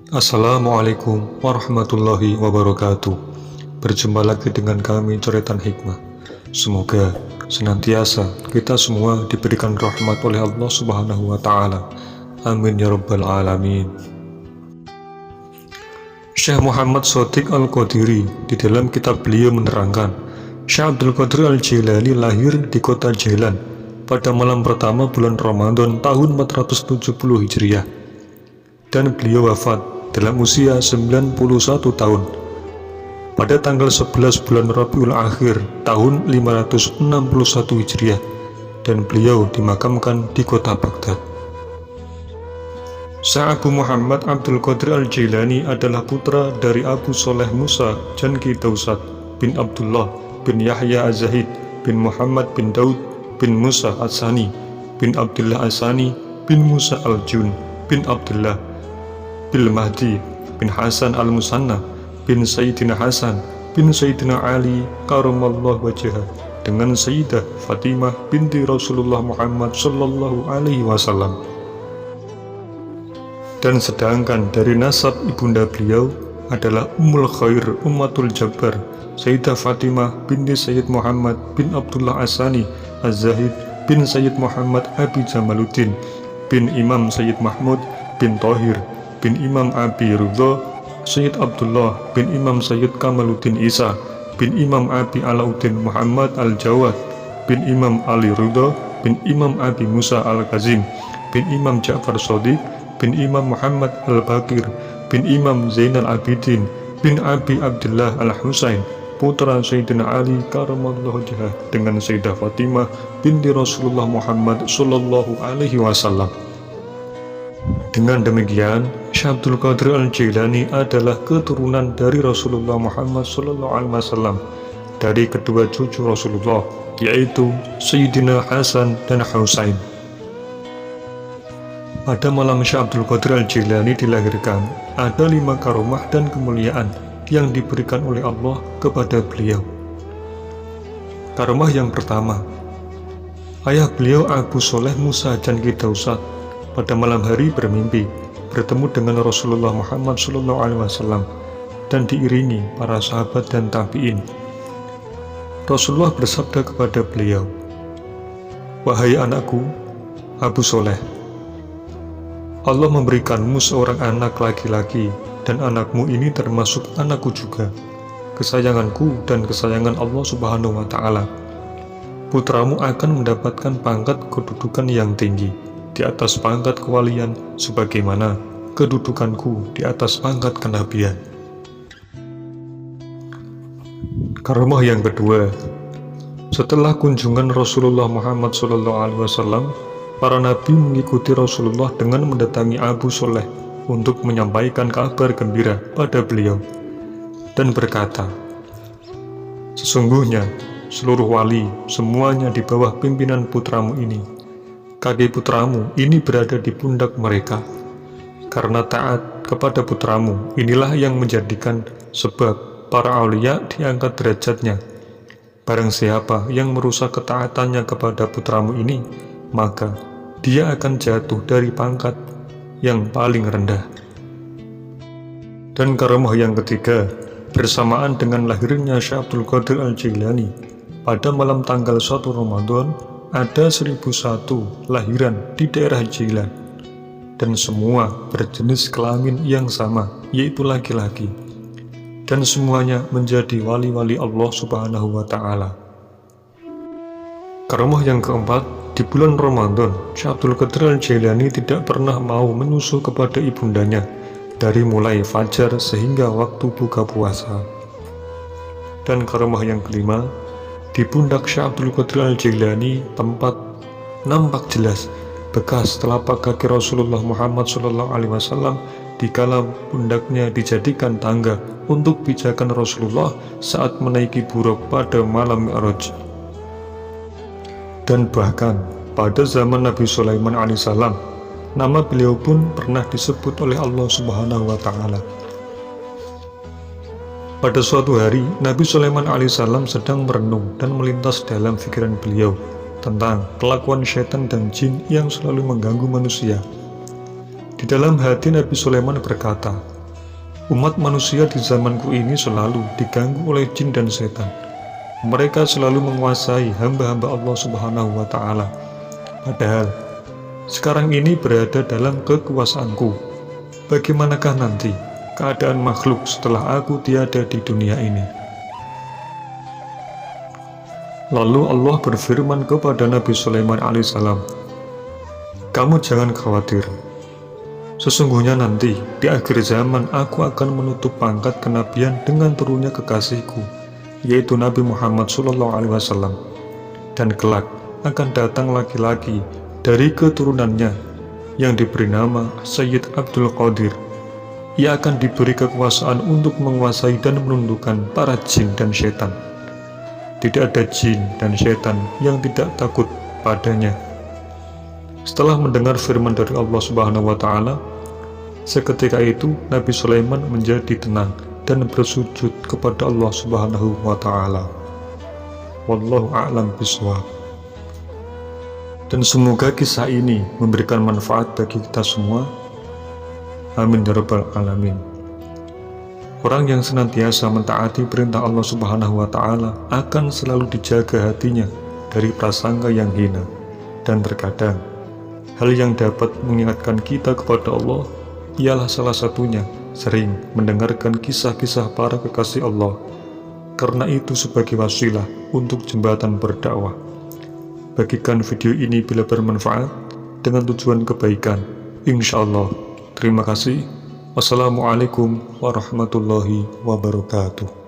Assalamualaikum warahmatullahi wabarakatuh. Berjumpa lagi dengan kami Coretan Hikmah. Semoga senantiasa kita semua diberikan rahmat oleh Allah Subhanahu wa Ta'ala. Amin ya Rabbal Alamin. Syekh Muhammad Shadiq Al-Qadiri di dalam kitab beliau menerangkan, Syekh Abdul Qadir Al-Jilani lahir di kota Jailan pada malam pertama bulan Ramadan tahun 470 Hijriah, dan beliau wafat dalam usia 91 tahun pada tanggal 11 bulan Rabiul Akhir tahun 561 Hijriah, dan beliau dimakamkan di kota Baghdad. Syekh Abu Muhammad Abdul Qadir Al-Jilani adalah putra dari Abu Soleh Musa Janki Dausat bin Abdullah bin Yahya Az-Zahid bin Muhammad bin Daud bin Musa As-Sani bin Abdullah As-Sani bin Musa Al-Jun bin Abdullah bin Mahdi bin Hasan Al-Musanna bin Sayyidina Hasan bin Sayyidina Ali karamallahu wajhah dengan Sayyidah Fatimah binti Rasulullah Muhammad sallallahu alaihi wasallam. Dan sedangkan dari nasab ibunda beliau adalah Ummul Khair Ummatul Jabbar Sayyidah Fatimah binti Sayyid Muhammad bin Abdullah As-Sani Az-Zahid bin Sayyid Muhammad Abi Jamaluddin bin Imam Sayyid Mahmud bin Tohir bin Imam Abi Ridha Sayyid Abdullah bin Imam Sayyid Kamaluddin Isa bin Imam Abi Alauddin Muhammad Al-Jawad bin Imam Ali Ridha bin Imam Abi Musa Al-Kazim bin Imam Ja'far Shadiq bin Imam Muhammad Al-Baqir bin Imam Zainal Abidin bin Abi Abdullah Al-Husain putra Sayyidina Ali karamallahu wajhah dengan Sayyidah Fatimah binti Rasulullah Muhammad sallallahu alaihi wasallam. Dengan demikian, Syekh Abdul Qadir Al-Jilani adalah keturunan dari Rasulullah Muhammad SAW dari kedua cucu Rasulullah, yaitu Sayyidina Hasan dan Husain. Pada malam Syekh Abdul Qadir Al-Jilani dilahirkan, ada 5 karomah dan kemuliaan yang diberikan oleh Allah kepada beliau. Karomah yang pertama, ayah beliau Abu Soleh Musa Janki Dausat pada malam hari bermimpi bertemu dengan Rasulullah Muhammad SAW dan diiringi para sahabat dan tabi'in. Rasulullah bersabda kepada beliau, "Wahai anakku, Abu Soleh, Allah memberikanmu seorang anak laki-laki, dan anakmu ini termasuk anakku juga, kesayanganku dan kesayangan Allah Subhanahu wa Ta'ala. Putramu akan mendapatkan pangkat kedudukan yang tinggi di atas pangkat kewalian, sebagaimana kedudukanku di atas pangkat kenabian." Karomah yang kedua, setelah kunjungan Rasulullah Muhammad SAW, para nabi mengikuti Rasulullah dengan mendatangi Abu Soleh untuk menyampaikan kabar gembira pada beliau dan berkata, "Sesungguhnya seluruh wali semuanya di bawah pimpinan putramu ini. Kaki putramu ini berada di pundak mereka. Karena taat kepada putramu, inilah yang menjadikan sebab para aulia diangkat derajatnya. Barang siapa yang merusak ketaatannya kepada putramu ini, maka dia akan jatuh dari pangkat yang paling rendah." Dan karomah yang ketiga, bersamaan dengan lahirnya Syekh Abdul Qadir Al-Jilani, pada malam tanggal 1 Ramadan, ada 1001 lahiran di daerah Jailan, dan semua berjenis kelamin yang sama, yaitu laki-laki, dan semuanya menjadi wali-wali Allah Subhanahu wa Ta'ala. Karomah yang keempat, di bulan Ramadan, Syekh Abdul Qadir Al-Jilani tidak pernah mau menyusu kepada ibundanya dari mulai fajar sehingga waktu buka puasa. Dan karomah yang kelima, di pundak Syekh Abdul Qadir Al-Jilani nampak jelas bekas telapak kaki Rasulullah Muhammad SAW dikala pundaknya dijadikan tangga untuk pijakan Rasulullah saat menaiki buruk pada malam Mi'raj. Dan bahkan pada zaman Nabi Sulaiman alaihissalam, nama beliau pun pernah disebut oleh Allah Subhanahu wa Ta'ala. Pada suatu hari, Nabi Sulaiman alaihissalam sedang merenung dan melintas dalam pikiran beliau tentang kelakuan syaitan dan jin yang selalu mengganggu manusia. Di dalam hati Nabi Sulaiman berkata, umat manusia di zamanku ini selalu diganggu oleh jin dan setan. Mereka selalu menguasai hamba-hamba Allah Subhanahu wa Ta'ala. Padahal sekarang ini berada dalam kekuasaanku. Bagaimanakah nanti keadaan makhluk setelah aku tiada di dunia ini? Lalu Allah berfirman kepada Nabi Sulaiman alaihissalam, kamu jangan khawatir. Sesungguhnya nanti di akhir zaman aku akan menutup pangkat kenabian dengan turunnya kekasihku, yaitu Nabi Muhammad SAW. Dan kelak akan datang laki-laki dari keturunannya yang diberi nama Sayyid Abdul Qadir. Ia akan diberi kekuasaan untuk menguasai dan menundukkan para jin dan syaitan. Tidak ada jin dan syaitan yang tidak takut padanya. Setelah mendengar firman dari Allah Subhanahu wa Ta'ala, seketika itu Nabi Sulaiman menjadi tenang dan bersujud kepada Allah Subhanahu wa Ta'ala. Wallahu a'lam bishawab. Dan semoga kisah ini memberikan manfaat bagi kita semua. Amin ya rabbal alamin. Orang yang senantiasa mentaati perintah Allah Subhanahu wa Ta'ala akan selalu dijaga hatinya dari prasangka yang hina. Dan terkadang hal yang dapat mengingatkan kita kepada Allah ialah salah satunya sering mendengarkan kisah-kisah para kekasih Allah, karena itu sebagai wasilah untuk jembatan berdakwah. Bagikan video ini bila bermanfaat dengan tujuan kebaikan, insya Allah. Terima kasih. Wassalamualaikum warahmatullahi wabarakatuh.